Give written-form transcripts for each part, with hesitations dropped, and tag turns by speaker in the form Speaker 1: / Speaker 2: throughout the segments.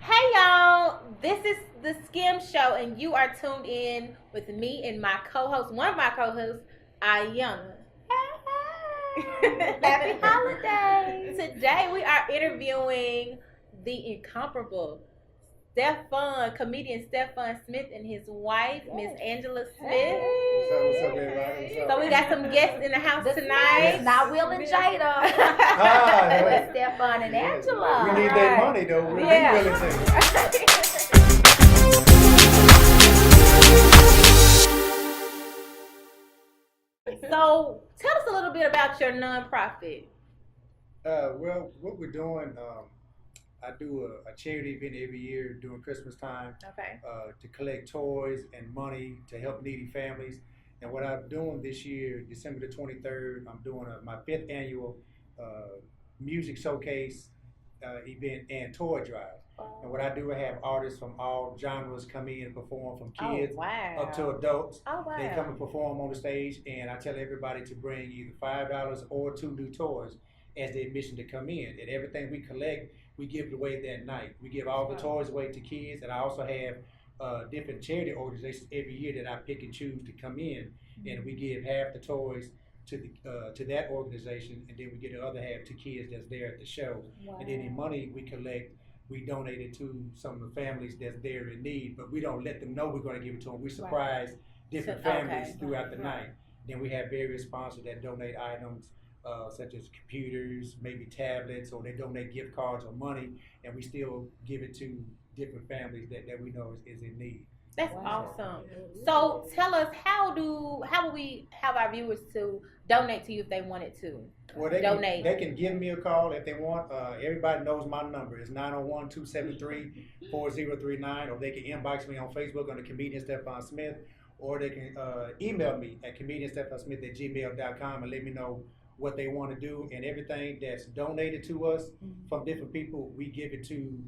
Speaker 1: Hey y'all, this is the Skim show, and you are tuned in with me and my co-host, one of my co-hosts, Ayana.
Speaker 2: Happy holidays.
Speaker 1: Today we are interviewing the incomparable comedian Stephon Smith and his wife, Miss Angela Smith.
Speaker 3: What's up, everybody? What's up?
Speaker 1: So we got some guests in the house tonight.
Speaker 2: It's not Will and Jada.
Speaker 3: Hey.
Speaker 2: It's Stephon and Angela.
Speaker 3: We need that money, though. We'll be willing to.
Speaker 1: So tell us a little bit about your nonprofit.
Speaker 3: Well, what we're doing, I do a charity event every year during Christmas time
Speaker 1: Okay.
Speaker 3: to collect toys and money to help needy families. And what I'm doing this year, December the 23rd, I'm doing my 5th annual music showcase event and toy drive. And what I do, I have artists from all genres come in and perform, from kids up to adults.
Speaker 1: Oh, wow.
Speaker 3: They come and perform on the stage, and I tell everybody to bring either $5 or 2 new toys as the admission to come in. And everything we collect, we give it away that night. We give all the toys away to kids, and I also have different charity organizations every year that I pick and choose to come in, and we give half the toys to that organization, and then we get the other half to kids that's there at the show.
Speaker 1: Wow.
Speaker 3: And any money we collect, we donate it to some of the families that's there in need, but we don't let them know we're going to give it to them. We surprise different families throughout the night. Then we have various sponsors that donate items such as computers, maybe tablets, or they donate gift cards or money, and we still give it to different families that we know is in need.
Speaker 1: That's awesome. So tell us, how will we have our viewers to donate to you if they wanted to?
Speaker 3: Well, they can give me a call if they want. Everybody knows my number. It's 901-273-4039, or they can inbox me on Facebook under comedian Stephon Smith, or they can email me at comedianstephonsmith@gmail.com and let me know what they want to do. And everything that's donated to us from different people, we give it to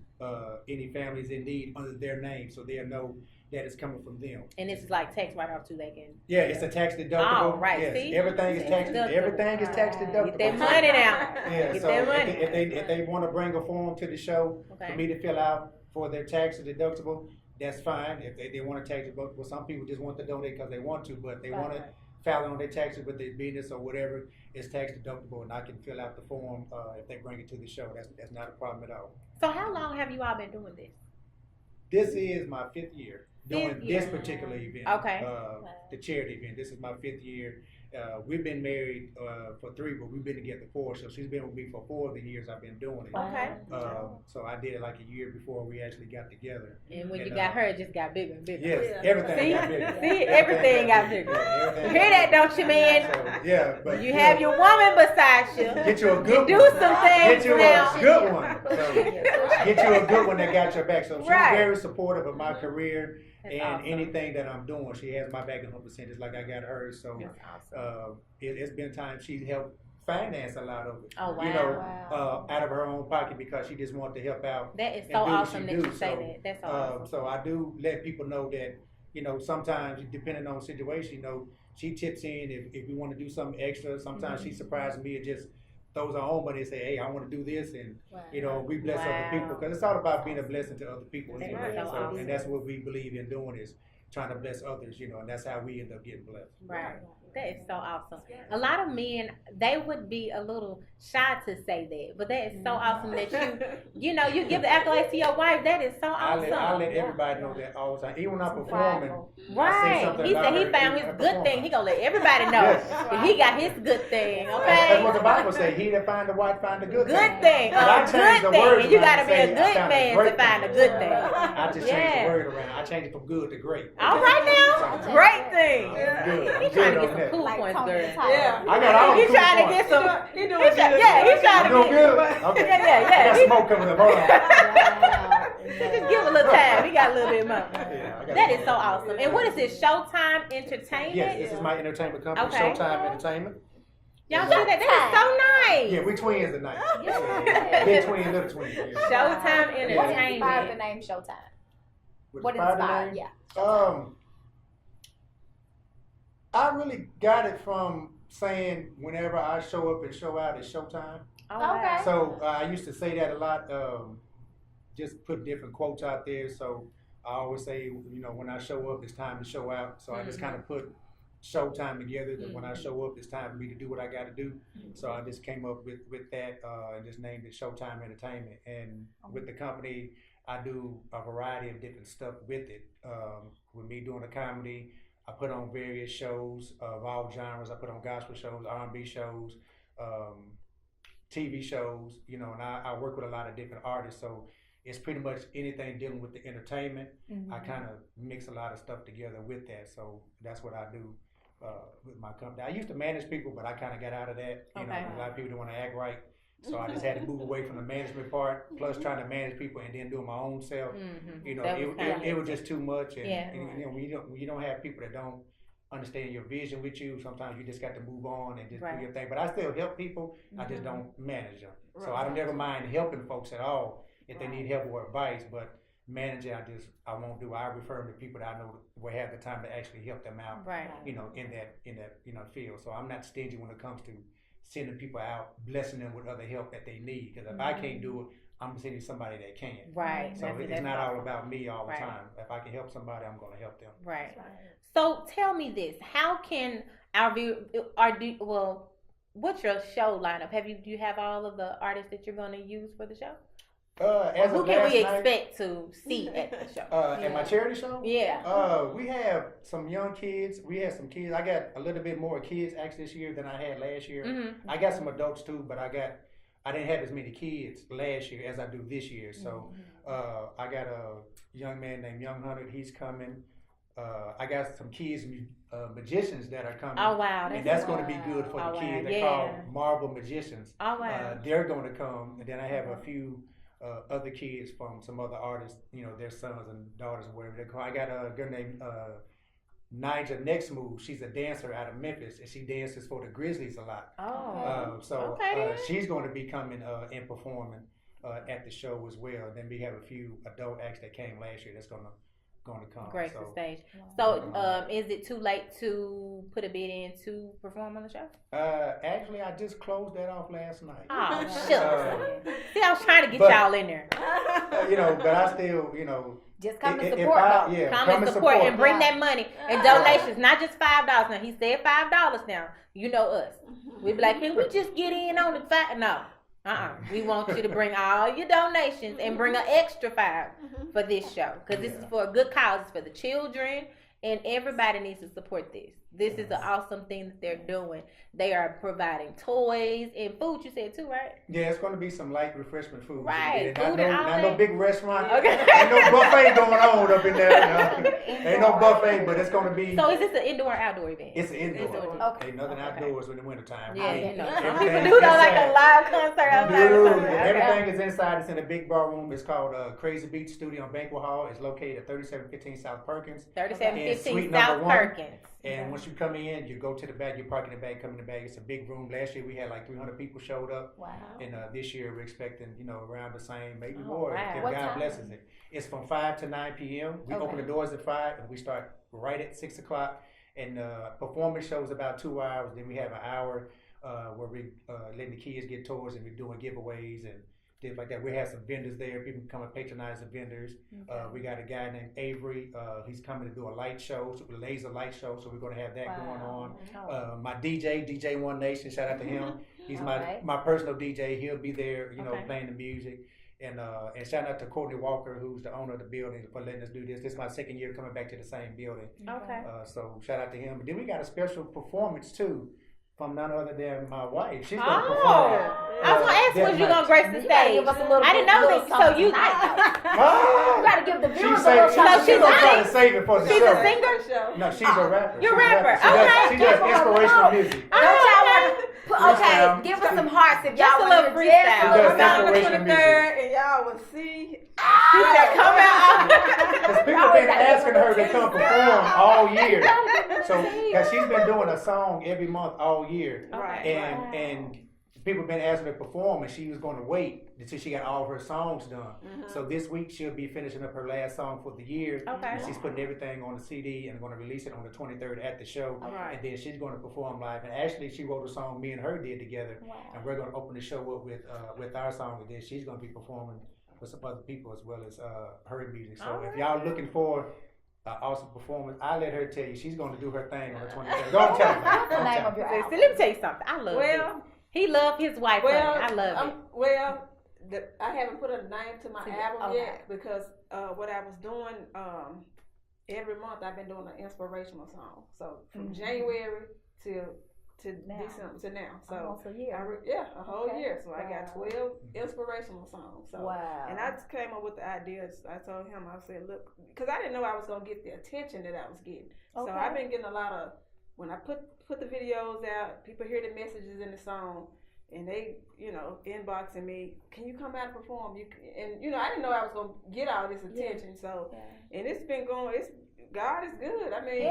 Speaker 3: any families in need under their name, so they'll know that it's coming from them.
Speaker 1: And this is like tax write-off too, they can.
Speaker 3: Yeah, it's a tax deductible.
Speaker 1: Oh, right.
Speaker 3: Yes,
Speaker 1: See?
Speaker 3: everything is tax. Everything is tax deductible.
Speaker 1: Get that money now.
Speaker 3: Yeah,
Speaker 1: Get
Speaker 3: so
Speaker 1: that money.
Speaker 3: if they want to bring a form to the show
Speaker 1: Okay.
Speaker 3: for me to fill out for their tax deductible, that's fine. If they want to tax it, well, some people just want to donate because they want to, but they want to file it on their taxes with their business or whatever, it's tax deductible, and I can fill out the form if they bring it to the show. That's not a problem at all.
Speaker 1: So how long have you all been doing this?
Speaker 3: This is my 5th year doing
Speaker 1: Fifth year.
Speaker 3: this particular event.
Speaker 1: Okay.
Speaker 3: The charity event. This is my 5th year. We've been married for 3, but we've been together 4. So she's been with me for 4 of the years I've been doing it.
Speaker 1: Okay.
Speaker 3: So I did it like a year before we actually got together.
Speaker 1: And when you got her, it just got bigger and bigger.
Speaker 3: Yes, everything
Speaker 1: See?
Speaker 3: got bigger.
Speaker 1: See? Everything got bigger.
Speaker 3: Yeah,
Speaker 1: You
Speaker 3: everything
Speaker 1: hear that, don't you, man?
Speaker 3: So, yeah, but
Speaker 1: You have your woman beside you.
Speaker 3: get you a good
Speaker 1: Do
Speaker 3: one.
Speaker 1: some things
Speaker 3: Get you
Speaker 1: now.
Speaker 3: a good one. So, get you a good one that got your back. So she's
Speaker 1: Right.
Speaker 3: very supportive of my career.
Speaker 1: That's
Speaker 3: And
Speaker 1: awesome.
Speaker 3: anything that I'm doing, she has my back 100%, just like I got hers. So
Speaker 1: That's awesome.
Speaker 3: it's been times she's helped finance a lot of it.
Speaker 1: Oh, wow.
Speaker 3: You know, out of her own pocket because she just wanted to help out.
Speaker 1: That is
Speaker 3: and
Speaker 1: so
Speaker 3: do what
Speaker 1: awesome
Speaker 3: she
Speaker 1: that
Speaker 3: do.
Speaker 1: you say
Speaker 3: So,
Speaker 1: that. That's awesome.
Speaker 3: So I do let people know that, you know, sometimes depending on the situation, you know, she tips in if we want to do something extra. Sometimes she surprises me and just throws her own money and say, hey, I want to do this, and you know, we bless other people, because it's all about being a blessing to other people.
Speaker 1: That's
Speaker 3: Anyway.
Speaker 1: so awesome.
Speaker 3: And that's what we believe in doing, is trying to bless others, you know, and that's how we end up getting blessed.
Speaker 1: Right. That is so awesome. A lot of men, they would be a little shy to say that, but that is so awesome that you know, you give the accolades to your wife. That is so awesome.
Speaker 3: I let everybody know that all the time. Even when I'm performing, I say
Speaker 1: Right.
Speaker 3: something
Speaker 1: He
Speaker 3: about
Speaker 1: said he
Speaker 3: her
Speaker 1: found
Speaker 3: in
Speaker 1: his
Speaker 3: her
Speaker 1: good
Speaker 3: performance.
Speaker 1: thing. He gonna let everybody know
Speaker 3: Yes.
Speaker 1: that he got his good thing.
Speaker 3: That's
Speaker 1: Okay.
Speaker 3: what the Bible says. He that find the wife find the good thing.
Speaker 1: Good thing.
Speaker 3: But I
Speaker 1: A
Speaker 3: changed
Speaker 1: good
Speaker 3: the words
Speaker 1: thing. You
Speaker 3: around
Speaker 1: gotta
Speaker 3: to
Speaker 1: be a
Speaker 3: say, I
Speaker 1: good
Speaker 3: found
Speaker 1: man
Speaker 3: great
Speaker 1: to find a
Speaker 3: thing.
Speaker 1: good thing.
Speaker 3: I just changed
Speaker 1: Yeah.
Speaker 3: the word around. I changed it from good to great.
Speaker 1: All right now. Great thing.
Speaker 3: Good.
Speaker 1: He
Speaker 3: I'm
Speaker 1: trying to
Speaker 3: good
Speaker 1: get
Speaker 3: on
Speaker 1: some
Speaker 3: that.
Speaker 1: cool
Speaker 2: Like
Speaker 1: points,
Speaker 2: Tony
Speaker 1: girl.
Speaker 2: Tyler.
Speaker 4: Yeah.
Speaker 3: I got all the
Speaker 1: He
Speaker 3: cool
Speaker 1: trying to
Speaker 3: points.
Speaker 1: get some.
Speaker 4: He doing
Speaker 1: He's trying
Speaker 3: You doing
Speaker 1: to
Speaker 3: good?
Speaker 1: get.
Speaker 3: Okay.
Speaker 1: Yeah.
Speaker 3: I got smoke coming up. Hold on.
Speaker 1: Just give him a little time. He got a little bit more.
Speaker 3: Yeah, I got
Speaker 1: That
Speaker 3: it.
Speaker 1: is so awesome. And what is this? Showtime Entertainment?
Speaker 3: Yes, this is my entertainment company,
Speaker 1: Okay.
Speaker 3: Showtime Entertainment.
Speaker 1: Y'all see that? That is so nice.
Speaker 3: Yeah, we twins tonight.
Speaker 2: Yeah.
Speaker 3: Big twin, little twin. Yeah.
Speaker 1: Showtime
Speaker 2: What inspired the
Speaker 1: Entertainment.
Speaker 2: name Showtime?
Speaker 3: What
Speaker 2: What
Speaker 3: inspired the
Speaker 2: inspired?
Speaker 3: name?
Speaker 2: Yeah.
Speaker 3: I really got it from saying whenever I show up and show out, it's showtime.
Speaker 1: Oh, wow.
Speaker 2: Okay.
Speaker 3: So I used to say that a lot. just put different quotes out there. So I always say, you know, when I show up, it's time to show out. So I just kind of put showtime together. That when I show up, it's time for me to do what I got to do. So I just came up with that and just named it Showtime Entertainment. And with the company, I do a variety of different stuff with it. With me doing a comedy, I put on various shows of all genres. I put on gospel shows, R&B shows, TV shows, you know, and I work with a lot of different artists. So it's pretty much anything dealing with the entertainment. I kind of mix a lot of stuff together with that. So that's what I do with my company. I used to manage people, but I kind of got out of that. You know, a lot of people don't want to act right. So I just had to move away from the management part, plus trying to manage people and then doing my own self. You know, it was just too much. And, and you know, when you don't have people that don't understand your vision with you, sometimes you just got to move on and just do your thing. But I still help people. I just don't manage them. So I don't never mind helping folks at all if they need help or advice. But managing, I won't do. I refer them to people that I know will have the time to actually help them out. You know, in that you know field. So I'm not stingy when it comes to sending people out, blessing them with other help that they need. Because if I can't do it, I'm sending somebody that can. So it's not all about me all the time. If I can help somebody, I'm going to help them.
Speaker 1: So tell me this: how can our what's your show lineup? Do you have all of the artists that you're going to use for the show? Who can we expect to see at the show?
Speaker 3: At my charity show?
Speaker 1: Yeah.
Speaker 3: We have some young kids. We have some kids. I got a little bit more kids actually this year than I had last year. I got some adults too, but I didn't have as many kids last year as I do this year. So I got a young man named Young Hunter. He's coming. I got some kids, magicians that are coming.
Speaker 1: Oh wow!
Speaker 3: And that's going to be good for the kids. They're called Marble Magicians.
Speaker 1: Oh wow!
Speaker 3: They're going to come, and then I have a few other kids from some other artists. You know, their sons and daughters or whatever they call. I got a girl named Nigel Next Move. She's a dancer out of Memphis, and she dances for the Grizzlies a lot. She's going to be coming and performing at the show as well. Then we have a few adult acts that came last year that's going to come.
Speaker 1: Grace the stage. So, is it too late to put a bid in to perform on the show?
Speaker 3: Actually, I just closed that off last night.
Speaker 1: Oh, shucks. See, I was trying to get y'all in there.
Speaker 3: You know, but I still, you know.
Speaker 2: Just come and support.
Speaker 1: Come and support and bring that money and donations, not just $5. Now, he said $5 now. You know us. We be like, can we just get in on the $5? No. We want you to bring all your donations and bring an extra $5 for this show, because this is for a good cause. It's for the children, and everybody needs to support this. This is an awesome thing that they're doing. They are providing toys and food. You said too, right?
Speaker 3: Yeah, it's going to be some light refreshment food.
Speaker 1: Right.
Speaker 3: Not no big restaurant. Okay. Ain't no buffet going on up in there. Ain't no buffet, but it's going to be.
Speaker 1: So is this an indoor or outdoor event?
Speaker 3: It's an indoor. Okay. Ain't nothing outdoors in the wintertime.
Speaker 1: Yeah, you know. Some people do that like a live concert outside.
Speaker 3: Everything is inside. It's in a big bar room. It's called Crazy Beach Studio and Banquet Hall. It's located at 3715 South Perkins.
Speaker 1: 3715 South Perkins.
Speaker 3: And once you come in, you go to the back, you park in the back, come in the back. It's a big room. Last year we had like 300 people showed up.
Speaker 2: Wow.
Speaker 3: And this year we're expecting, you know, around the same, maybe more, if God blesses it. It's from 5 to 9 p.m. We open the doors at 5 and we start right at 6 o'clock. And performance shows about 2 hours. Then we have an hour where we letting the kids get tours and we're doing giveaways and things like that. We have some vendors there. People can come and patronize the vendors. We got a guy named Avery. He's coming to do a light show, a laser light show. So we're going to have that going on. My DJ One Nation, shout out to him. He's my personal DJ. He'll be there, you know, playing the music. And shout out to Courtney Walker, who's the owner of the building, for letting us do this. This is my second year coming back to the same building. So shout out to him. But then we got a special performance too from none other than my wife. She's going to perform.
Speaker 1: I was going to ask when you're going to grace the stage.
Speaker 2: Give us a little
Speaker 1: I didn't know that. So you
Speaker 2: got to give the viewers a little
Speaker 3: something. She's going to try to save it for the show.
Speaker 1: She's a singer?
Speaker 3: No, she's a rapper.
Speaker 1: You're a rapper.
Speaker 3: She does inspirational music.
Speaker 2: Don't y'all want to... Okay, give us some hearts if y'all want to
Speaker 1: freestyle.
Speaker 3: She does inspirational music.
Speaker 4: And y'all will see.
Speaker 1: She said, come out.
Speaker 3: Because people have been asking her to come perform all year. So, because she's been doing a song every month all year. And people have been asking her to perform, and she was going to wait until she got all her songs done. So this week she'll be finishing up her last song for the year. And she's putting everything on the CD and going to release it on the 23rd at the show. And then she's going to perform live. And actually, she wrote a song me and her did together. And we're going to open the show up with our song. And then she's going to be performing with some other people as well as her music. So if y'all looking for an awesome performance, I let her tell you she's going to do her thing on the 23rd. Go tell her.
Speaker 2: What's the name of your album?
Speaker 1: Let me tell you something. I love it. He loved his wife. I love it.
Speaker 4: Well, I haven't put a name to my album yet because what I was doing every month I've been doing an inspirational song. So from January to December to now. So
Speaker 2: almost a year.
Speaker 4: A whole year. So I got 12 inspirational songs. So and I just came up with the ideas. I told him, I said, look, because I didn't know I was gonna get the attention that I was getting. So I've been getting a lot of when I put the videos out, people hear the messages in the song. And they, inboxing me, can you come out and perform? I didn't know I was going to get all this attention. So, and it's been going, God is good. I mean,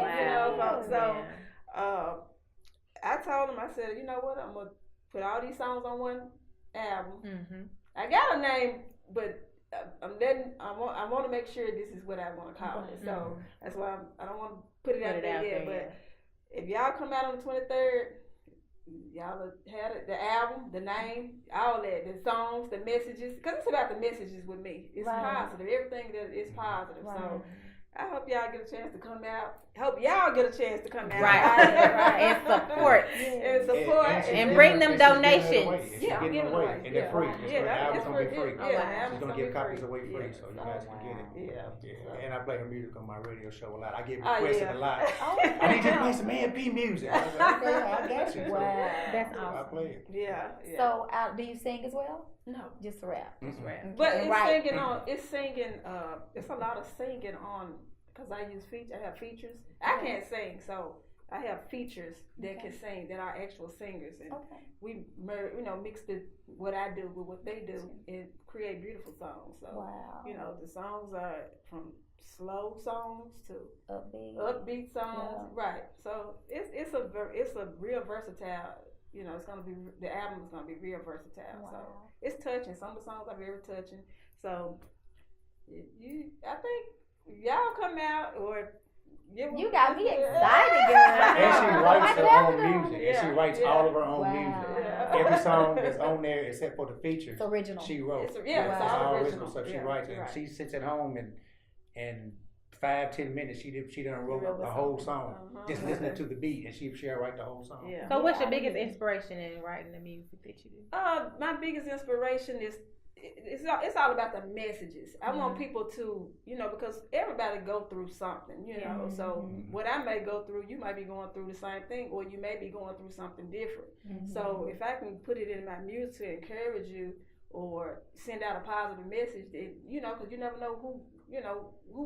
Speaker 4: I told him, I said, you know what, I'm going to put all these songs on one album. Mm-hmm. I got a name, but I want to make sure this is what I want to call it. So that's why I don't want to put it out there yet. But if y'all come out on the 23rd, y'all had it, the album, the name, all that, the songs, the messages, because it's about the messages with me. It's positive. Everything that is positive. So I hope y'all get a chance to come out.
Speaker 1: Right. And support. And bring them donations.
Speaker 3: Yeah, I'm giving away. And they're free. The album's going to be free. She's going to give copies away free so you guys can get it. Yeah. And I play her music on my radio show a lot. I get requested a lot. I need you to play some A&P music. I said, okay, I got you.
Speaker 2: Wow. That's awesome.
Speaker 3: I play it.
Speaker 4: Yeah.
Speaker 2: So do you sing as well?
Speaker 4: No.
Speaker 2: Just rap.
Speaker 3: Just rap.
Speaker 4: But it's singing, it's a lot of singing on, because I have features. I can't sing, so I have features that can sing, that are actual singers. And we mix what I do with what they do and create beautiful songs. So, the songs are from slow songs to upbeat songs. Yeah. Right. So it's a real versatile. It's gonna be, the album is gonna be real versatile. Wow. So it's touching. Some of the songs are very touching. So I think y'all come out or
Speaker 2: you got me excited, girl.
Speaker 3: And she writes her own music. And she writes all of her own music. Every song that's on there, except for the features,
Speaker 2: it's original.
Speaker 3: She wrote.
Speaker 4: It's all original
Speaker 3: stuff. She writes, and she sits at home and 5-10 minutes she done wrote a whole song, just listening to the beat, and she'll write the whole song.
Speaker 1: Yeah. So what's your biggest inspiration in writing the music that you do?
Speaker 4: My biggest inspiration is it's all about the messages. I want people to, because everybody go through something, so what I may go through, you might be going through the same thing, or you may be going through something different. So if I can put it in my music to encourage you or send out a positive message, that, because you never know who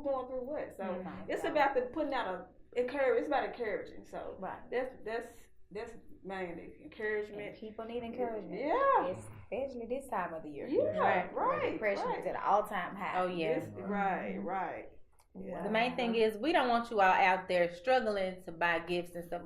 Speaker 4: going through what. So it's about putting out it's about encouraging. So that's mainly encouragement.
Speaker 2: And people need encouragement.
Speaker 4: Yeah.
Speaker 2: Especially this time of the year.
Speaker 4: Yeah, right.
Speaker 2: Depression is at an all-time high.
Speaker 1: Oh, yeah.
Speaker 4: Right. Yeah.
Speaker 1: The main thing is we don't want you all out there struggling to buy gifts and stuff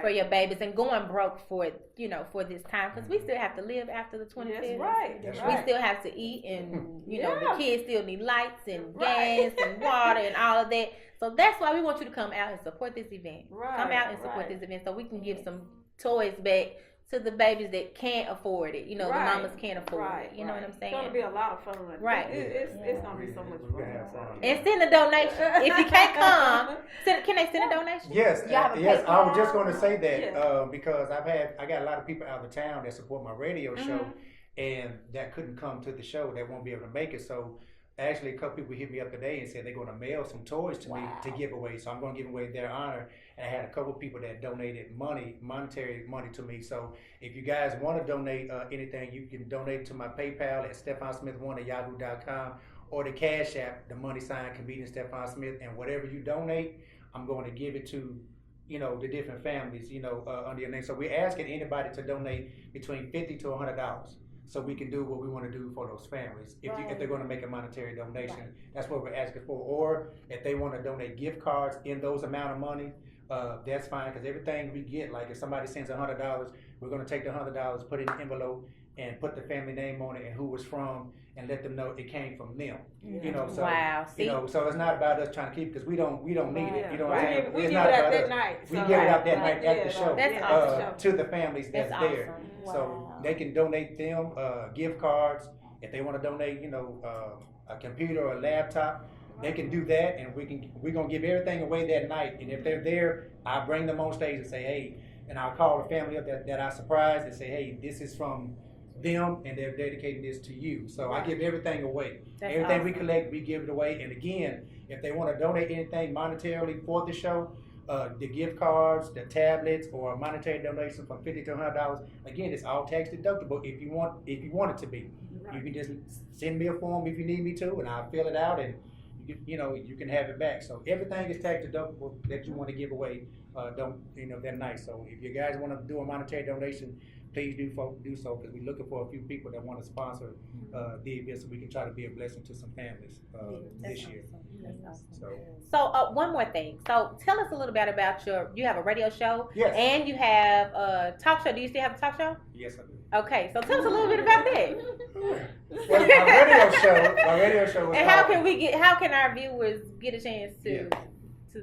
Speaker 1: for your babies and going broke for this time, because we still have to live after the 25th.
Speaker 4: That's right.
Speaker 1: We still have to eat, and the kids still need lights and gas and water and all of that. So that's why we want you to come out and support this event. Come out and support this event so we can give some toys back to the babies that can't afford it. The mamas can't afford it. You know what I'm saying?
Speaker 4: It's going to be a lot of fun.
Speaker 1: Right.
Speaker 4: It's going to be so much fun.
Speaker 1: And send a donation. If you can't come, can they send a donation?
Speaker 3: Yes. Yes. I was just going to say that because I got a lot of people out of town that support my radio show, and that couldn't come to the show. They won't be able to make it. So actually, a couple people hit me up today and said they're going to mail some toys to me to give away. So I'm going to give away their honor. And I had a couple people that donated monetary money to me. So if you guys want to donate anything, you can donate to my PayPal at stephonsmith1@yahoo.com, or the Cash App, the $ comedian Stephon Smith. And whatever you donate, I'm going to give it to the different families under your name. So we're asking anybody to donate between $50 to $100. So we can do what we want to do for those families. If they're going to make a monetary donation, that's what we're asking for. Or if they want to donate gift cards in those amount of money, that's fine. Because everything we get, like if somebody sends $100, we're going to take the $100, put it in an envelope, and put the family name on it and who it's from, and let them know it came from them. So so it's not about us trying to keep, because we don't need it. You know what I'm saying?
Speaker 4: We give it out that night.
Speaker 3: We give it out that night at the show.
Speaker 1: That's awesome.
Speaker 3: To the families that's there.
Speaker 1: Awesome.
Speaker 3: So they can donate them gift cards, If they want to donate, a computer or a laptop, they can do that, and we're gonna give everything away that night. And if they're there, I'll bring them on stage and say, hey, and I'll call the family up that I surprised and say, hey, this is from them, and they're dedicating this to you. So I give everything away.
Speaker 1: That's
Speaker 3: everything
Speaker 1: awesome.
Speaker 3: we collect, we give it away. And again, if they want to donate anything monetarily for the show, the gift cards, the tablets, or a monetary donation from $50 to $100, again, it's all tax deductible if you want it to be. You can just send me a form if you need me to, and I'll fill it out, and you can have it back. So everything is tax deductible that you want to give away. That night. So if you guys want to do a monetary donation, please do so, because we're looking for a few people that want to sponsor the event, so we can try to be a blessing to some families this year.
Speaker 1: So one more thing. So tell us a little bit about you have a radio show.
Speaker 3: Yes.
Speaker 1: And you have a talk show. Do you still have a talk show?
Speaker 3: Yes, I do.
Speaker 1: Okay, so tell us a little bit about that.
Speaker 3: Well, my radio show is
Speaker 1: and how can our viewers get a chance to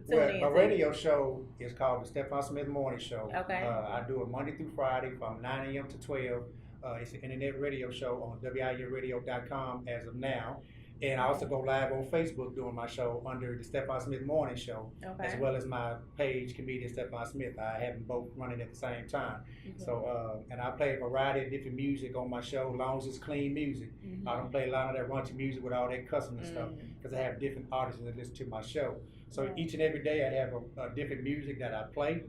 Speaker 1: tune in?
Speaker 3: My radio show is called the Stephon Smith Morning Show.
Speaker 1: Okay.
Speaker 3: I do it Monday through Friday from 9 a.m. to 12. It's an internet radio show on WIUradio.com as of now. And I also go live on Facebook doing my show under the Stephon Smith Morning Show, as well as my page, Comedian Stephon Smith. I have them both running at the same time. Mm-hmm. So, and I play a variety of different music on my show, as long as it's clean music. Mm-hmm. I don't play a lot of that raunchy music with all that cussing and stuff, because I have different artists that listen to my show. So each and every day I have a different music that I play.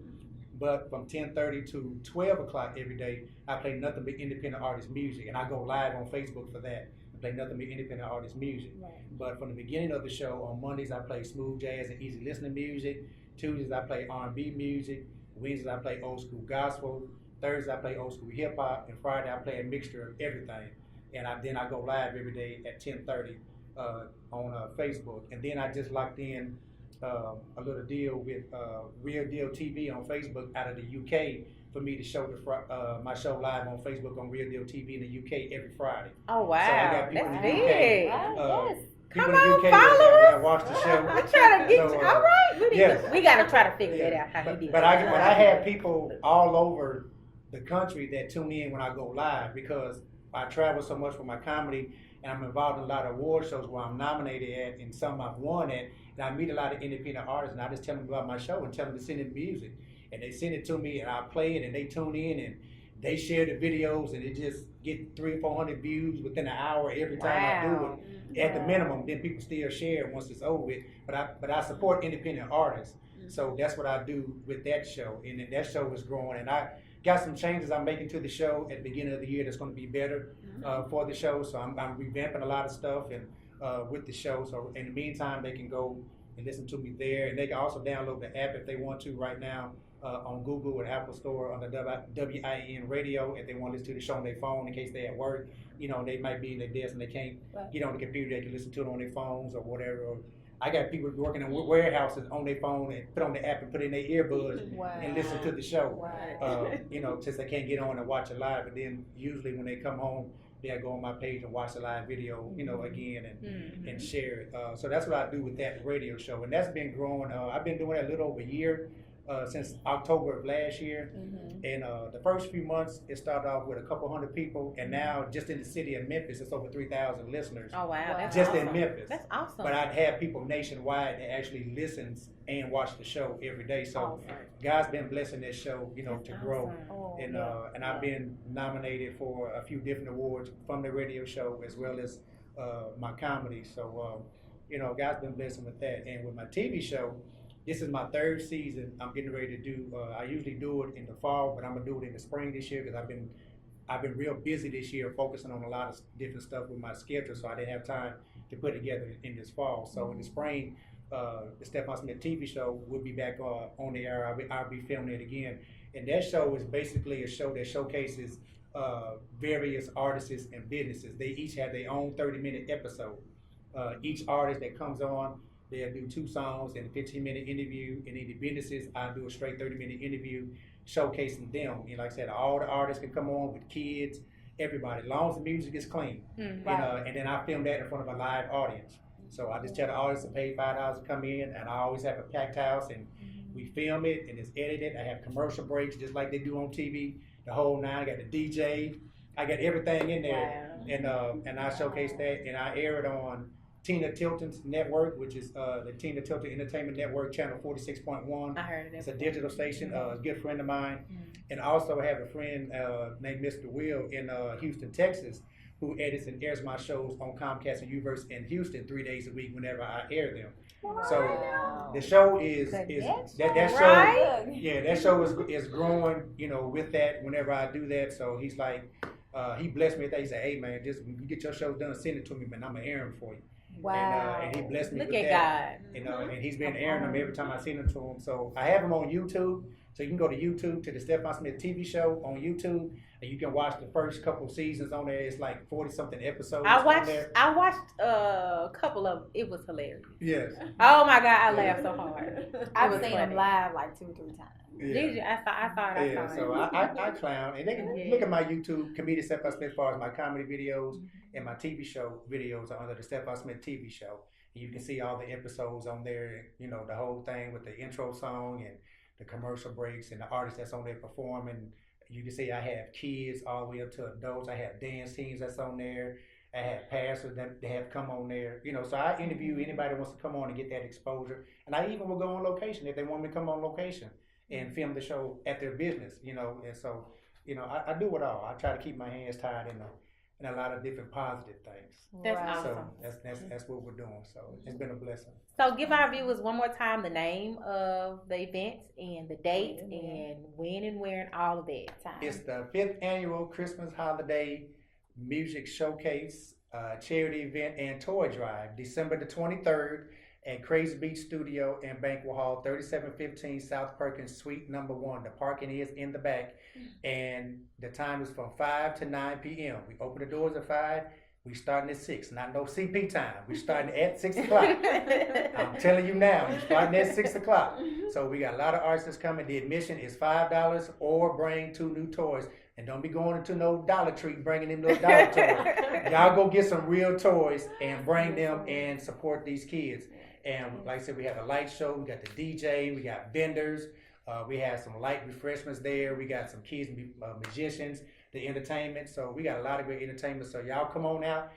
Speaker 3: But from 10:30 to 12 o'clock every day, I play nothing but independent artist music, and I go live on Facebook for that. Play nothing but independent artist music. Right. But from the beginning of the show, on Mondays I play smooth jazz and easy listening music. Tuesdays I play R&B music. Wednesdays I play old school gospel. Thursdays I play old school hip hop. And Friday I play a mixture of everything. And then I go live every day at 10:30 on Facebook. And then I just locked in a little deal with Real Deal TV on Facebook out of the UK, for me to show my show live on Facebook on Real Deal TV in the UK every Friday.
Speaker 1: Oh, wow.
Speaker 3: So I got people
Speaker 1: That's
Speaker 3: in the
Speaker 1: big.
Speaker 3: UK.
Speaker 1: Come
Speaker 3: People in the
Speaker 1: on,
Speaker 3: UK
Speaker 1: follow
Speaker 3: that watch the show.
Speaker 1: I'm trying to get you. All right.
Speaker 3: Yes.
Speaker 1: We got to try to figure that out, how he did.
Speaker 3: But I have people all over the country that tune in when I go live, because I travel so much for my comedy, and I'm involved in a lot of award shows where I'm nominated at, and some I've won at, and I meet a lot of independent artists, and I just tell them about my show and tell them to send in music. And they send it to me, and I play it, and they tune in, and they share the videos, and it just get 300 or 400 views within an hour every time I do it. At the minimum, then people still share it once it's over with. But I support independent artists, so that's what I do with that show. And then that show is growing, and I got some changes I'm making to the show at the beginning of the year that's going to be better for the show. So I'm revamping a lot of stuff and with the show. So in the meantime, they can go and listen to me there, and they can also download the app if they want to right now. On Google and Apple Store under WIN Radio, if they want to listen to the show on their phone in case they're at work. They might be in their desk and they can't get on the computer. They can listen to it on their phones or whatever. Or I got people working in warehouses on their phone and put on the app and put in their earbuds and listen to the show. Since they can't get on and watch it live. And then usually when they come home, they'll go on my page and watch the live video, again and share it. So that's what I do with that radio show, and that's been growing. I've been doing it a little over a year. Since October of last year, and the first few months it started off with a couple hundred people, and now just in the city of Memphis it's over 3,000 listeners.
Speaker 1: Oh wow, that's
Speaker 3: just
Speaker 1: awesome.
Speaker 3: In Memphis.
Speaker 1: That's awesome.
Speaker 3: But I'd have people nationwide that actually listens and watch the show every day. So God's been blessing this show, to grow. And I've been nominated for a few different awards from the radio show as well as my comedy. So God's been blessing with that. And with my TV show, this is my third season. I'm getting ready to do. I usually do it in the fall, but I'm gonna do it in the spring this year because I've been real busy this year, focusing on a lot of different stuff with my schedule, so I didn't have time to put it together in this fall. So in the spring, the Stephon Smith TV show will be back on the air. I'll be filming it again, and that show is basically a show that showcases various artists and businesses. They each have their own 30-minute episode. Each artist that comes on, they'll do 2 songs and a 15-minute interview. And in the businesses, I'll do a straight 30-minute interview showcasing them. And like I said, all the artists can come on with kids, everybody, as long as the music is clean. And then I film that in front of a live audience. So I just tell the audience to pay $5 to come in, and I always have a packed house, and we film it, and it's edited. I have commercial breaks just like they do on TV, the whole nine. I got the DJ, I got everything in there, and I showcase that, and I air it on Tina Tilton's network, which is the Tina Tilton Entertainment Network, channel 46.1.
Speaker 1: I heard it.
Speaker 3: It's a digital station. A good friend of mine, and I also have a friend named Mr. Will in Houston, Texas, who edits and airs my shows on Comcast and Uverse in Houston 3 days a week whenever I air them.
Speaker 2: Wow.
Speaker 3: So the show is that show,
Speaker 1: right?
Speaker 3: yeah, that show is growing, you know, with that whenever I do that. So he's like, he blessed me with that. He said, hey man, just when you get your show done, send it to me, man. I'm gonna air them for you.
Speaker 2: Wow.
Speaker 3: And he blessed me
Speaker 1: Look
Speaker 3: with
Speaker 1: at
Speaker 3: that.
Speaker 1: God.
Speaker 3: You know, and he's been airing them every time I send them to him. So I have them on YouTube. So you can go to YouTube to the Stephon Smith TV show on YouTube, and you can watch the first couple seasons on there. It's like 40-something episodes.
Speaker 1: I
Speaker 3: on there.
Speaker 1: watched a couple of them. It was hilarious.
Speaker 3: Yes.
Speaker 1: Oh my God, I laughed so hard.
Speaker 2: I've seen them live like 2 or 3 times.
Speaker 3: Yeah.
Speaker 1: Did you? I saw it.
Speaker 3: Yeah, so I clown, and they can look at my YouTube, Comedian Stephon Smith, as far as my comedy videos and my TV show videos are under the Stephon Smith TV show. And you can see all the episodes on there, you know, the whole thing with the intro song and the commercial breaks and the artists that's on there performing. You can see I have kids all the way up to adults. I have dance teams that's on there. I have pastors that they have come on there. You know, so I interview anybody that wants to come on and get that exposure. And I even will go on location if they want me to come on location and film the show at their business, you know. And so, you know, I do it all. I try to keep my hands tied in a lot of different positive things.
Speaker 1: That's
Speaker 2: Right.
Speaker 1: awesome.
Speaker 3: So that's what we're doing. So it's been a blessing.
Speaker 1: So give our viewers one more time the name of the events and the date and when and where and all of that.
Speaker 3: It's the 5th annual Christmas holiday music showcase, charity event and toy drive, December the 23rd at Crazy Beach Studio and Banquet Hall, 3715 South Perkins, Suite number 1. The parking is in the back, and the time is from 5 to 9 p.m. We open the doors at 5. We starting at 6. Not no CP time. We starting at 6 o'clock. I'm telling you now, we starting at 6 o'clock. So we got a lot of artists coming. The admission is $5 or bring 2 new toys. And don't be going into no Dollar Tree bringing them little dollar toys. Y'all go get some real toys and bring them and support these kids. And like I said, we have a light show. We got the DJ. We got vendors. We have some light refreshments there. We got some kids, magicians, the entertainment. So we got a lot of great entertainment. So y'all come on out,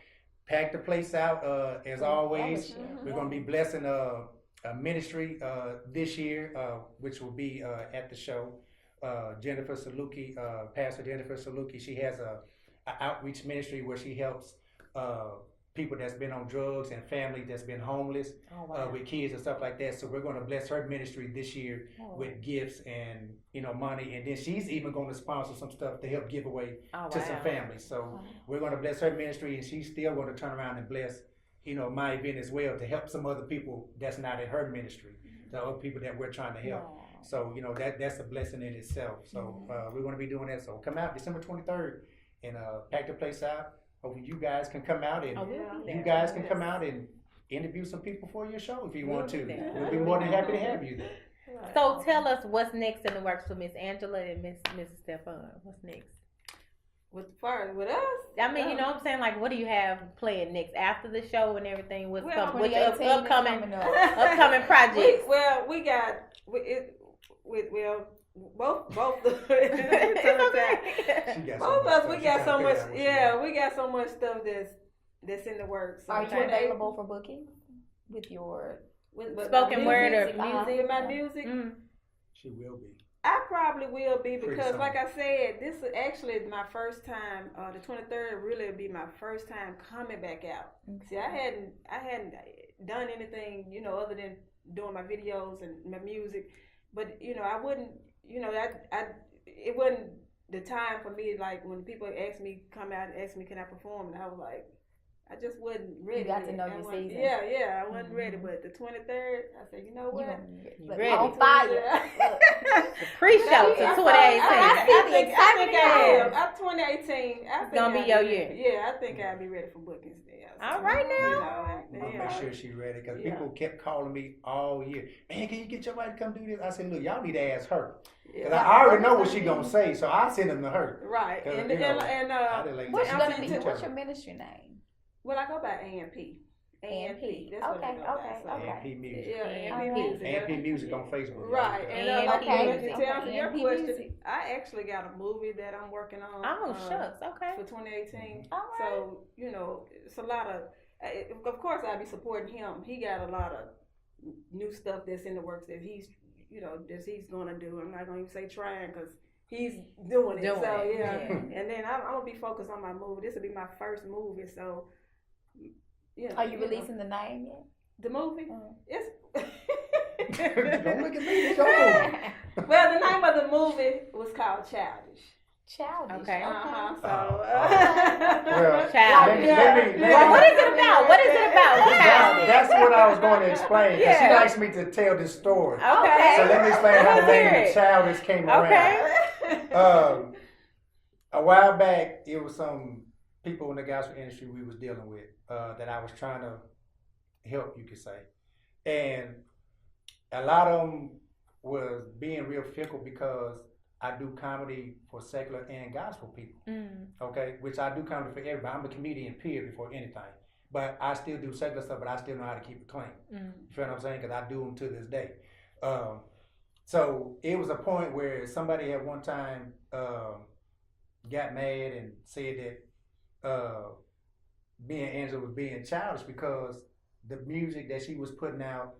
Speaker 3: pack the place out. As always, we're going to be blessing a ministry this year, which will be at the show. Jennifer Saluki, Pastor Jennifer Saluki, she has a outreach ministry where she helps people that's been on drugs and family that's been homeless with kids and stuff like that. So we're going to bless her ministry this year with gifts and, you know, money. And then she's even going to sponsor some stuff to help give away to some families. So we're going to bless her ministry, and she's still going to turn around and bless, you know, my event as well to help some other people that's not in her ministry, the other people that we're trying to help. So, you know, that's a blessing in itself. So we're going to be doing that. So come out December 23rd and pack the place out. Hopefully you guys can come out and come out and interview some people for your show if you want to. We'll be more than happy to have you there.
Speaker 1: So tell us what's next in the works for Miss Angela and Mrs. Stephon. What's next?
Speaker 4: With us?
Speaker 1: I mean, you know what I'm saying? Like, what do you have planned next after the show and everything? What's coming? What's your upcoming projects?
Speaker 4: We got both both of us, we got so much. Yeah, we got so much stuff that's in the works.
Speaker 2: Are you available for booking with your
Speaker 1: spoken word or music?
Speaker 4: With my music,
Speaker 3: she will be.
Speaker 4: I probably will be because, like I said, this is actually my first time. The 23rd really will be my first time coming back out. See, I hadn't done anything, you know, other than doing my videos and my music. But you know, I wouldn't, you know, it wasn't the time for me. Like when people asked me come out and asked me can I perform, and I was like, I just wasn't ready.
Speaker 2: You got to know your season.
Speaker 4: Yeah, I wasn't ready. But the 23rd, I said, you know what?
Speaker 1: Ready.
Speaker 2: On fire.
Speaker 1: Pre-show to 2018.
Speaker 4: I think 2018.
Speaker 1: It's gonna be your year.
Speaker 4: Yeah, I think I'll be ready for bookings there.
Speaker 1: All right now.
Speaker 3: You know, I'll make sure she's ready because people kept calling me all year. Man, can you get your wife to come do this? I said, look, y'all need to ask her. Because I already know what she's going to say, so I send them to her.
Speaker 4: Right.
Speaker 2: What's your ministry name?
Speaker 4: Well, I go by AMP. A&P. That's what
Speaker 2: Okay,
Speaker 4: it goes
Speaker 2: okay,
Speaker 4: by.
Speaker 2: okay.
Speaker 3: A&P Music.
Speaker 4: Yeah,
Speaker 1: A&P
Speaker 4: A&P Music.
Speaker 3: A&P Music on Facebook.
Speaker 4: Right, and
Speaker 1: A&P
Speaker 4: to answer your
Speaker 2: A&P
Speaker 4: question,
Speaker 2: Music.
Speaker 4: I actually got a movie that I'm working on.
Speaker 1: Oh, shucks. Okay.
Speaker 4: For 2018.
Speaker 2: All right.
Speaker 4: So, you know, it's a lot of course I'll be supporting him. He got a lot of new stuff that's in the works that he's going to do. I'm not going to even say trying because he's doing it. So, yeah. And then I'm going to be focused on my movie. This will be my first movie. So, you know.
Speaker 2: Are you releasing the name yet?
Speaker 4: The movie? It's.
Speaker 3: Don't look at me. It's your movie.
Speaker 4: Well, the name of the movie was called Childish.
Speaker 2: Childish.
Speaker 1: Okay.
Speaker 4: So,
Speaker 3: Well,
Speaker 1: Childish.
Speaker 3: let me-
Speaker 1: Well, what is it about? What is it about? Childish.
Speaker 3: That's what I was going to explain. 'Cause she
Speaker 1: Yeah.
Speaker 3: likes me to tell this story.
Speaker 1: Okay.
Speaker 3: So let me explain how the
Speaker 1: Let's hear
Speaker 3: name
Speaker 1: it.
Speaker 3: Childish came around.
Speaker 1: Okay.
Speaker 3: A while back, it was some people in the gospel industry we was dealing with that I was trying to help, you could say. And a lot of them was being real fickle because I do comedy for secular and gospel people. Okay, which I do comedy for everybody. I'm a comedian, period, before anything. But I still do secular stuff, but I still know how to keep it clean. You feel what I'm saying? Because I do them to this day. So it was a point where somebody at one time got mad and said that me and Angela was being childish because the music that she was putting out,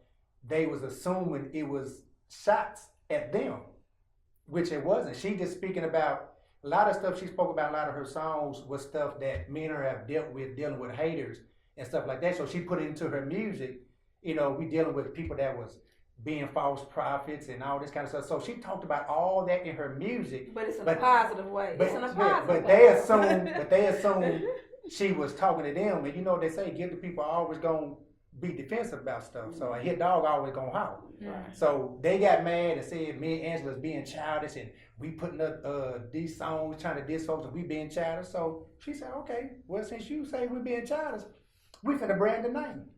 Speaker 3: they was assuming it was shots at them, which it wasn't. She just speaking about a lot of stuff she spoke about. A lot of her songs was stuff that me and her have dealt with, dealing with haters and stuff like that. So she put it into her music. You know, we dealing with people that was being false prophets and all this kind of stuff. So she talked about all that in her music.
Speaker 4: But it's in a positive way.
Speaker 3: But,
Speaker 4: It's in a positive way.
Speaker 3: they assume she was talking to them. And you know what they say, guilty people are always going to be defensive about stuff. So a hit dog always going to holler.
Speaker 4: Right.
Speaker 3: So they got mad and said me and Angela's being childish and we putting up these songs trying to diss folks and we being childish. So she said, okay, well, since you say we being childish, we finna brand the name.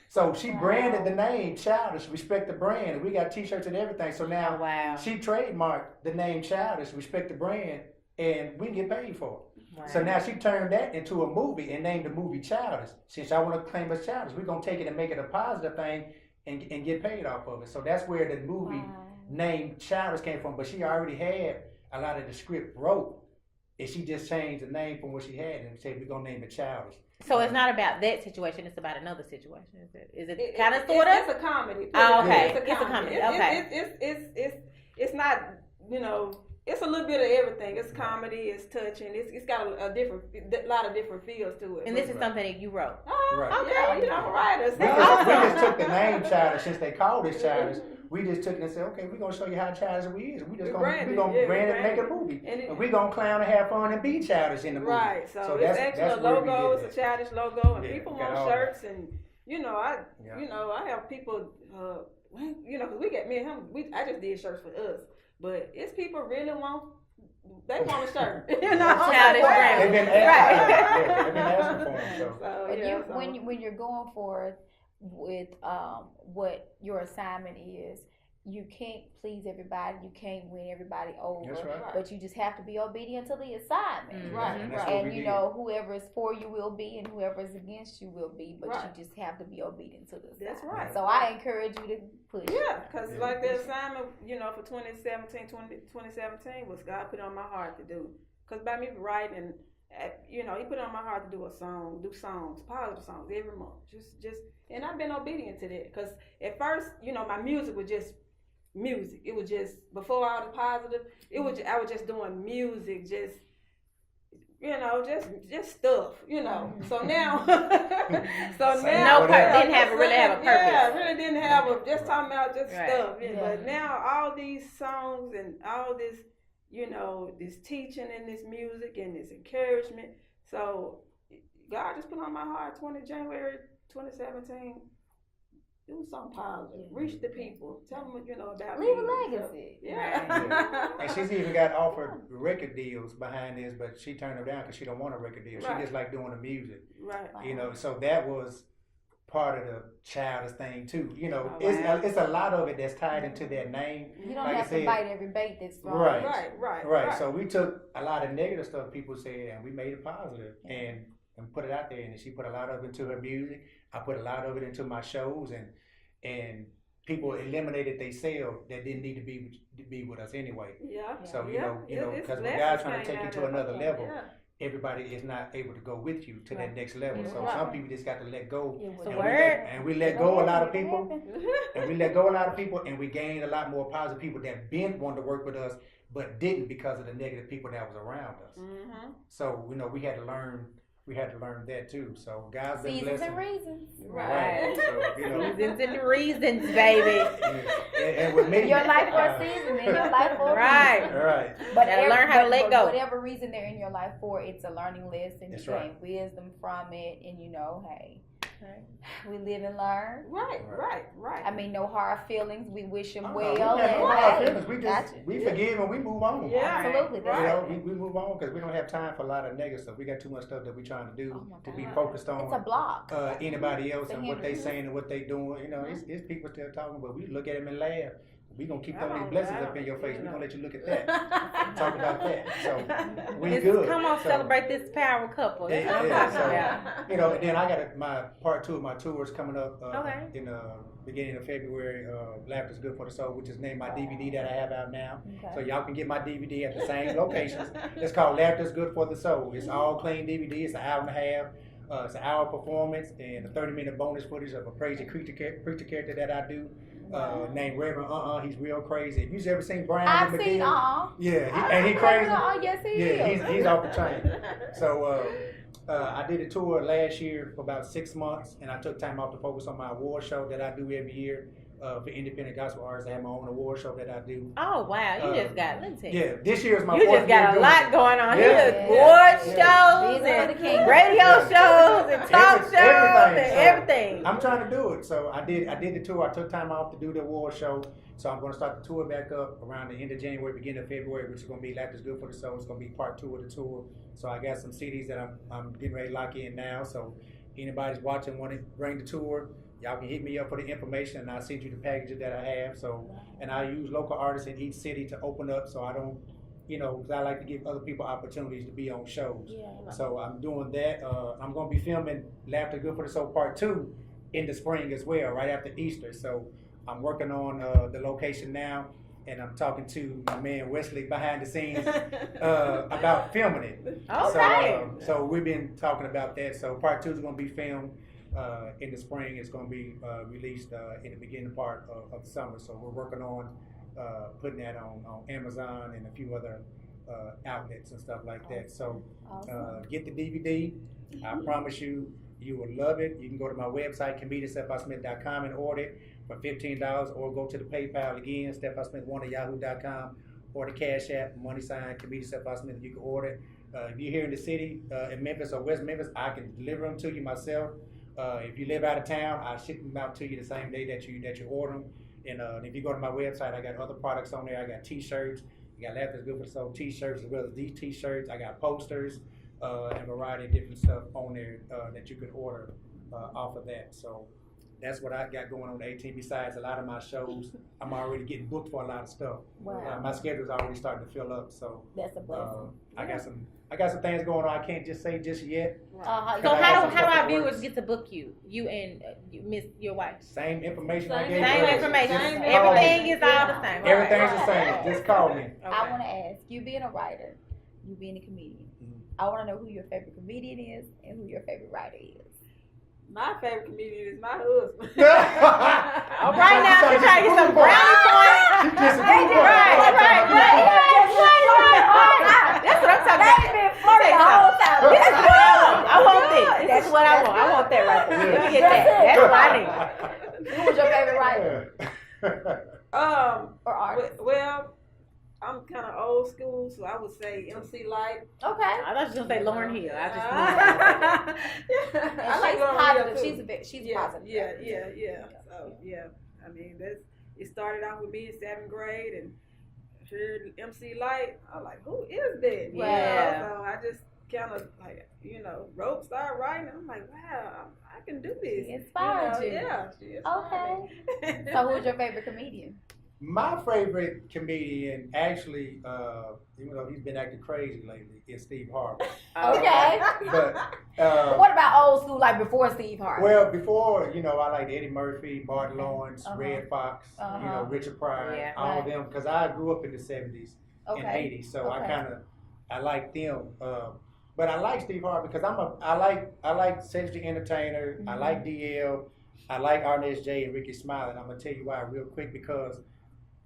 Speaker 3: So she branded the name Childish, respect the brand, and we got t-shirts and everything. So now she trademarked the name Childish, respect the brand, and we get paid for it. Wow. So now she turned that into a movie and named the movie Childish. Since y'all want to claim us childish, we're gonna take it and make it a positive thing and get paid off of it. So that's where the movie name Childish came from. But she already had a lot of the script wrote, and she just changed the name from what she had and said we're gonna name it Childish.
Speaker 1: So it's not about that situation; it's about another situation. Is it kind of sort of?
Speaker 4: It's a comedy.
Speaker 1: Oh, okay.
Speaker 4: It's a comedy. Okay. It's not, you know. It's a little bit of everything. It's comedy. It's touching. It's got a lot of different feels to it.
Speaker 1: And this is something that you wrote.
Speaker 3: Right.
Speaker 4: Okay. Yeah, you know, I'm a writer.
Speaker 3: We just took the name Childish since they called it Childish. We just took it and said, okay, we're gonna show you how childish we is. We gonna brand it and make a movie. And we're gonna clown and have fun and be childish in the movie.
Speaker 4: Right. So it's actually a logo. It's a childish logo, and people want shirts. And you know, I have people. You know, because we get me and him. I just did shirts for us. But it's people really they want a shirt. You know,
Speaker 1: childish brand.
Speaker 3: They've been asking, they've been asking for them. So.
Speaker 2: When you're going forth with what your assignment is, you can't please everybody. You can't win everybody over.
Speaker 3: That's right.
Speaker 2: But you just have to be obedient to the assignment.
Speaker 4: Right.
Speaker 2: And you know, whoever is for you will be, and whoever is against you will be. But you just have to be obedient to the assignment.
Speaker 4: That's right.
Speaker 2: So I encourage you to push.
Speaker 4: Yeah, because like the assignment, you know, for 2017 was God put on my heart to do. Because by me writing, you know, He put it on my heart to do songs, positive songs every month. Just, and I've been obedient to that. Because at first, you know, my music was just music. It was just, before all the positive, I was just doing music, just, you know, just stuff, you know. So now, didn't really have a purpose. Yeah, really didn't have just talking about just stuff. Yeah. But now all these songs and all this, you know, this teaching and this music and this encouragement. So God just put on my heart January 2017. Do something positive. Reach the people. Tell them, you know, about
Speaker 2: Leave a legacy.
Speaker 4: Yeah.
Speaker 3: And she's even got offered record deals behind this, but she turned them down because she don't want a record deal. She just like doing the music.
Speaker 4: Right.
Speaker 3: You know, so that was part of the childish thing too. You know, it's a lot of it that's tied into that name.
Speaker 2: You don't have to bite every bait that's thrown.
Speaker 3: Right. So we took a lot of negative stuff people said and we made it positive and put it out there. And she put a lot of it into her music. I put a lot of it into my shows, and people eliminated themselves that didn't need to be with us anyway.
Speaker 4: Yeah.
Speaker 3: So
Speaker 4: Yeah.
Speaker 3: you know, because when God's trying to take you to another level, everybody is not able to go with you to that next level. So some people just got to let go, and we let go a lot of people, and we gained a lot more positive people that been wanted to work with us, but didn't because of the negative people that was around us. Mm-hmm. So you know, we had to learn that too. So God's been
Speaker 2: seasons
Speaker 3: blessing.
Speaker 2: and reasons.
Speaker 3: Right. So, you know,
Speaker 1: seasons and reasons, baby.
Speaker 3: And with me,
Speaker 2: your life for a season and your life for a
Speaker 3: reason. Right.
Speaker 2: But
Speaker 1: learn how to let go.
Speaker 2: Whatever reason they're in your life for, it's a learning lesson.
Speaker 3: That's
Speaker 2: you gain wisdom from it, and you know, hey, we live and learn.
Speaker 4: Right.
Speaker 2: I mean, no hard feelings. We wish them well.
Speaker 3: We forgive and we move on.
Speaker 2: Yeah, absolutely.
Speaker 3: You know, we move on because we don't have time for a lot of negative stuff. We got too much stuff that we're trying to do to be focused on.
Speaker 2: It's a block.
Speaker 3: Anybody else and what they saying and what they doing. You know, it's people still talking, but we look at them and laugh. We gonna keep throwing these blessings up in your face. We gonna let you look at that. Talk about that. So we good.
Speaker 1: Come on, celebrate this power couple. That's what I'm talking about.
Speaker 3: You know, and then I got my part 2 of my tours coming up in the beginning of February. Laughter's Good for the Soul, which is named my DVD that I have out now. Okay. So y'all can get my DVD at the same locations. It's called Laughter's Good for the Soul. It's all clean DVD. It's an hour and a half. It's an hour performance and a 30-minute bonus footage of a crazy preacher character that I do. Named Reverend he's real crazy. If you've ever seen Brian,
Speaker 2: I've seen
Speaker 3: he crazy.
Speaker 2: Yes, he is.
Speaker 3: He's off the chain. So I did a tour last year for about 6 months, and I took time off to focus on my award show that I do every year. For independent gospel artists, I have my own award show that I do.
Speaker 1: Oh wow, you just got let me tell you.
Speaker 3: Yeah, this year is my
Speaker 1: you
Speaker 3: fourth
Speaker 1: just got
Speaker 3: year
Speaker 1: a lot going on here. Award shows and radio
Speaker 3: shows
Speaker 1: and talk shows and everything.
Speaker 3: I'm trying to do it. So I did the tour. I took time off to do the award show. So I'm going to start the tour back up around the end of January, beginning of February, which is going to be Laughter's Good for the Soul. It's going to be part 2 of the tour. So I got some CDs that I'm getting ready to lock in now. So anybody's watching, want to bring the tour, y'all can hit me up for the information, and I'll send you the packages that I have. So, and I use local artists in each city to open up, so I don't, you know, because I like to give other people opportunities to be on shows. Yeah. So I'm doing that. I'm going to be filming Laughter Good for the Soul Part 2 in the spring as well, right after Easter. So I'm working on the location now, and I'm talking to my man Wesley behind the scenes about filming it.
Speaker 1: Okay.
Speaker 3: So we've been talking about that. So Part 2 is going to be filmed in the spring. It's going to be released in the beginning part of the summer. So we're working on putting that on Amazon and a few other outlets and stuff like that. So get the DVD. I promise you will love it. You can go to my website, comedianstephonsmith.com, and order it for $15, or go to the PayPal again, stephonsmith1@yahoo.com, or the Cash App, # comedian Stephon Smith. You can order it. If you're here in the city, in Memphis or West Memphis, I can deliver them to you myself. If you live out of town, I ship them out to you the same day that you order them. And if you go to my website, I got other products on there. I got T-shirts. I got Laughter's Good for the Soul T-shirts, as well as these T-shirts. I got posters and a variety of different stuff on there that you could order off of that. So that's what I got going on the 18th. Besides a lot of my shows, I'm already getting booked for a lot of stuff. Wow. My schedule's already starting to fill up. So
Speaker 2: that's a blessing.
Speaker 3: I got some things going on. I can't just say just yet.
Speaker 1: So how do our viewers get to book you? You and Miss your wife.
Speaker 3: Same information.
Speaker 1: Same information. Everything is all the same.
Speaker 3: Everything's the same. Just call me.
Speaker 2: Okay. I want to ask you, being a writer, you being a comedian. I want to know who your favorite comedian is and who your favorite writer is.
Speaker 4: My favorite comedian is my husband.
Speaker 1: All right, now she's trying to get some brownie points. Right. That's what I'm talking about. I want this. That's what I want. I want that right there. Let me get that. That's what I need.
Speaker 2: Who was your favorite writer?
Speaker 4: Or artist? Well, I'm kind of old school, so I would say MC Light.
Speaker 2: Okay.
Speaker 1: I was just gonna say Lauryn Hill. I
Speaker 4: like Lauryn Hill.
Speaker 2: She's positive.
Speaker 4: Yeah. So I mean, it started out with me in 7th grade, and heard MC Light. I'm like, who is that?
Speaker 1: Yeah.
Speaker 4: So I just kind of started writing. I'm like, wow, I can do this.
Speaker 2: She inspired you.
Speaker 4: Yeah. She inspired
Speaker 2: me. So who's your favorite comedian?
Speaker 3: My favorite comedian, actually, even though he's been acting crazy lately, is Steve Harvey.
Speaker 2: Okay.
Speaker 3: But
Speaker 2: what about old school, like before Steve Harvey?
Speaker 3: well, before, I like Eddie Murphy, Martin Lawrence, Red Fox, Richard Pryor, all of them, because I grew up in the 70s and 80s, so I like them. But I like Steve Harvey because I like Cedric the Entertainer, I like DL, I like Arnez J and Ricky Smiley, and I'm gonna tell you why real quick, because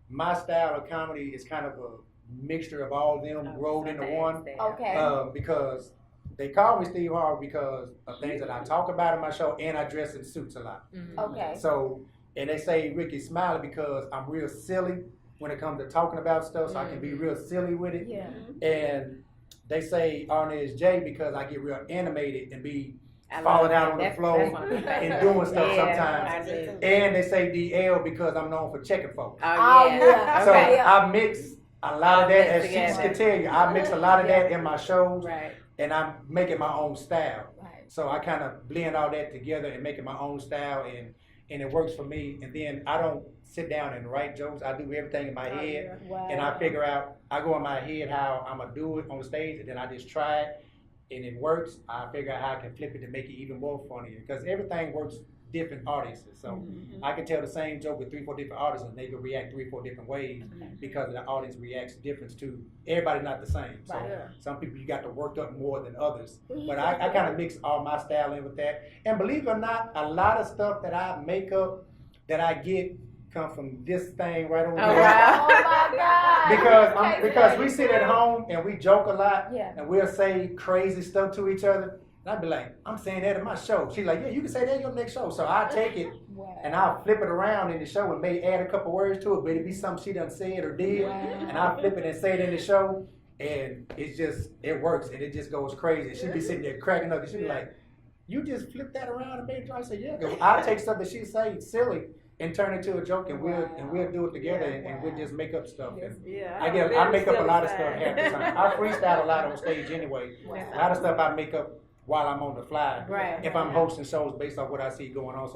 Speaker 3: my style of comedy is kind of a mixture of all of them rolled into one.
Speaker 2: Okay.
Speaker 3: Because they call me Steve Harvey because of things that I talk about in my show, and I dress in suits a lot.
Speaker 2: Okay.
Speaker 3: So, and they say Ricky Smiley because I'm real silly when it comes to talking about stuff, so I can be real silly with it.
Speaker 2: Yeah.
Speaker 3: And they say Arnez J because I get real animated and be falling out on the floor and doing stuff sometimes. And they say DL because I'm known for checking folks.
Speaker 1: Oh, yeah.
Speaker 3: So I mix a lot of that, as she can tell you, I mix a lot of that in my shows, and I'm making my own style. So I kind of blend all that together and make it my own style, and it works for me. And then I don't sit down and write jokes. I do everything in my head, and I figure out, I go in my head how I'm going to do it on the stage, and then I just try it. And it works, I figure out how I can flip it to make it even more funnier, because everything works different audiences. So I can tell the same joke with 3-4 different audiences, and they can react 3-4 different ways because the audience reacts different to everybody's not the same. So some people you got to work up more than others. But I kind of mix all my style in with that. And believe it or not, a lot of stuff that I make up that I get come from this thing right over here.
Speaker 2: Wow. Oh my God.
Speaker 3: Because we sit at home and we joke a lot, and we'll say crazy stuff to each other. And I'd be like, I'm saying that in my show. She's like, yeah, you can say that in your next show. So I take it and I'll flip it around in the show and may add a couple words to it, but it'd be something she done said or did, and I'll flip it and say it in the show, and it works, and it just goes crazy. She'd be sitting there cracking up, and she'd be like, you just flip that around and made it. I say, yeah. I'll take something that she say silly and turn it to a joke, and we'll do it together, and we'll just make up stuff. I make up a lot of stuff half the time. I freestyle a lot on stage anyway. A lot of stuff I make up while I'm on the fly. If I'm hosting shows based on what I see going on,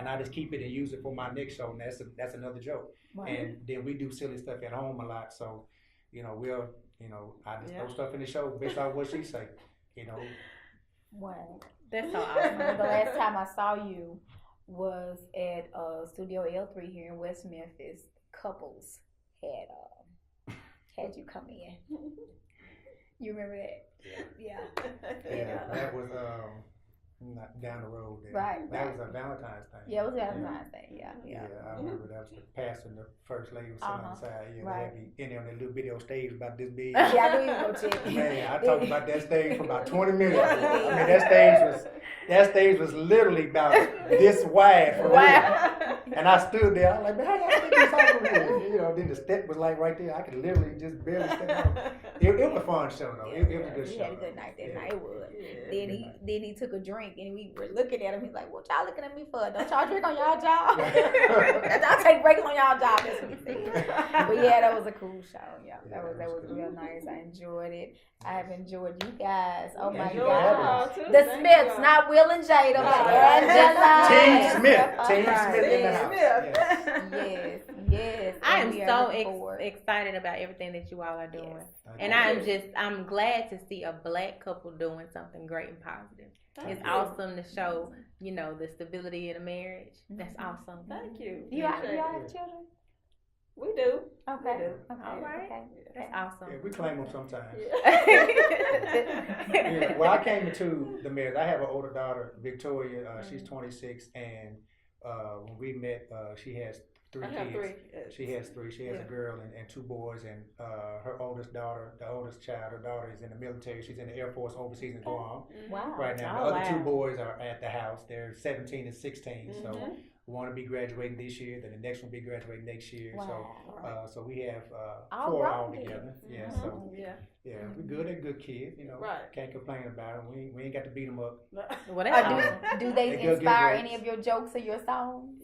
Speaker 3: I just keep it and use it for my next show, and that's another joke. And then we do silly stuff at home a lot, so I just throw stuff in the show based on what she say.
Speaker 2: Wow.
Speaker 1: That's so awesome.
Speaker 2: The last time I saw you was at Studio L3 here in West Memphis. Couples had you come in. You remember that?
Speaker 3: Yeah, that was not down the road there. That was a Valentine's thing.
Speaker 2: Yeah, it was Valentine's Day. Yeah,
Speaker 3: I remember that was the pastor and the first lady was sitting on the side. Yeah, they had me in there on that little video stage about this big.
Speaker 2: Yeah, I knew you were going to check.
Speaker 3: Man, I talked about that stage for about 20 minutes. I mean, that stage was literally about this wide for real. And I stood there. I was like, man, how y'all think this over here? Then the step was like right there. I could literally just barely step out. It was a fun show though. It was a good show.
Speaker 2: He had a good night that night. It was. Then he took a drink and we were looking at him. He's like, what y'all looking at me for? Don't y'all drink on y'all job? Y'all take breaks on y'all job. That's what he said. But yeah, that was a cool show. Yeah, that was real nice. I enjoyed it. I have enjoyed you guys. Oh my God. The Smiths, not Will and Jada, but Angela.
Speaker 3: Team Smith in the house.
Speaker 2: Yes.
Speaker 1: I am so excited about everything that you all are doing. And I'm glad to see a black couple doing something great and positive. It's awesome to show, the stability in a marriage. That's awesome.
Speaker 4: Thank you.
Speaker 2: You all have children?
Speaker 4: We do.
Speaker 2: Okay.
Speaker 4: We do.
Speaker 1: All right. Okay. That's awesome.
Speaker 3: Yeah, we claim them sometimes. Well, I came into the marriage. I have an older daughter, Victoria. She's 26, and when we met, she has 3 kids. She has 3. She has a girl and 2 boys, and her oldest daughter, the oldest child, her daughter is in the military. She's in the Air Force overseas in Guam right now. The other 2 boys are at the house. They're 17 and 16, so one will be graduating this year, then the next one will be graduating next year. Wow. So we have 4 all together. Yeah, so we're good. They're good kids, Can't complain about them. We ain't got to beat them up.
Speaker 2: Do they inspire any of your jokes or your songs?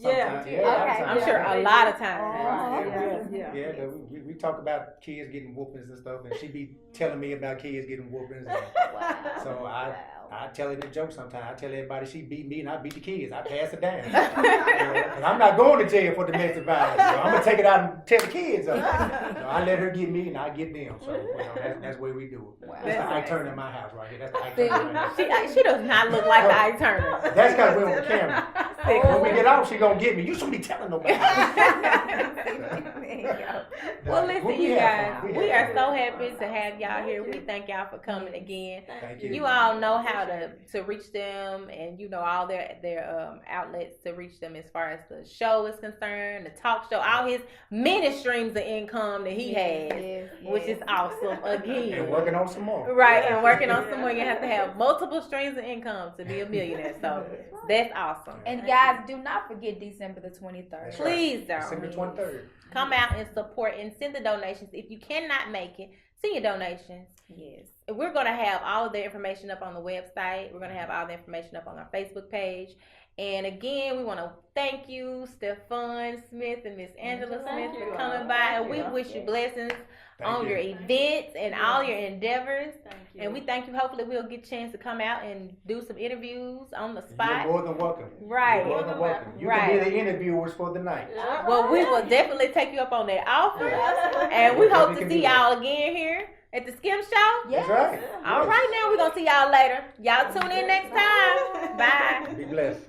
Speaker 3: Sometimes,
Speaker 1: I'm sure a lot of times.
Speaker 3: Yeah, we talk about kids getting whoopings and stuff, and she be telling me about kids getting whoopings. So I tell her the joke sometimes. I tell everybody she beat me and I beat the kids. I pass it down. And I'm not going to jail for domestic violence. I'm going to take it out and tell the kids. I let her get me and I get them. So that's the way we do it. Wow. That's the Ike Turner in my house right here. That's the Ike Turner right
Speaker 1: She does not look like the Ike Turner.
Speaker 3: That's because we're on the camera. When we get out, she going to get me. You shouldn't be telling nobody.
Speaker 1: Well, listen, you guys, we are so happy to have y'all here. We thank y'all for coming again.
Speaker 3: Thank you.
Speaker 1: You all know how to reach them, and you know all their outlets to reach them as far as the show is concerned, the talk show, all his many streams of income that he has, which is awesome again.
Speaker 3: And working on some more.
Speaker 1: Right, and working on some more. You have to have multiple streams of income to be a millionaire. So that's awesome.
Speaker 2: And guys, do not forget December the 23rd.
Speaker 1: Please don't.
Speaker 3: December 23rd.
Speaker 1: Come out and support and send the donations. If you cannot make it, send your donations.
Speaker 2: Yes.
Speaker 1: We're going to have all of the information up on the website. We're going to have all the information up on our Facebook page. And again, we want to thank you, Stephon Smith and Miss Angela Smith, for coming by. And we wish you blessings on your events and all your endeavors. And we thank you. Hopefully, we'll get a chance to come out and do some interviews on the spot.
Speaker 3: You're more than welcome.
Speaker 1: Right.
Speaker 3: You're more than welcome. You can be the interviewers for the night.
Speaker 1: Well, we will definitely take you up on that offer. And we hope to see y'all again here at the Skim Show.
Speaker 3: That's right.
Speaker 1: All right, now we're going to see y'all later. Y'all tune in next time. Bye.
Speaker 3: Be blessed.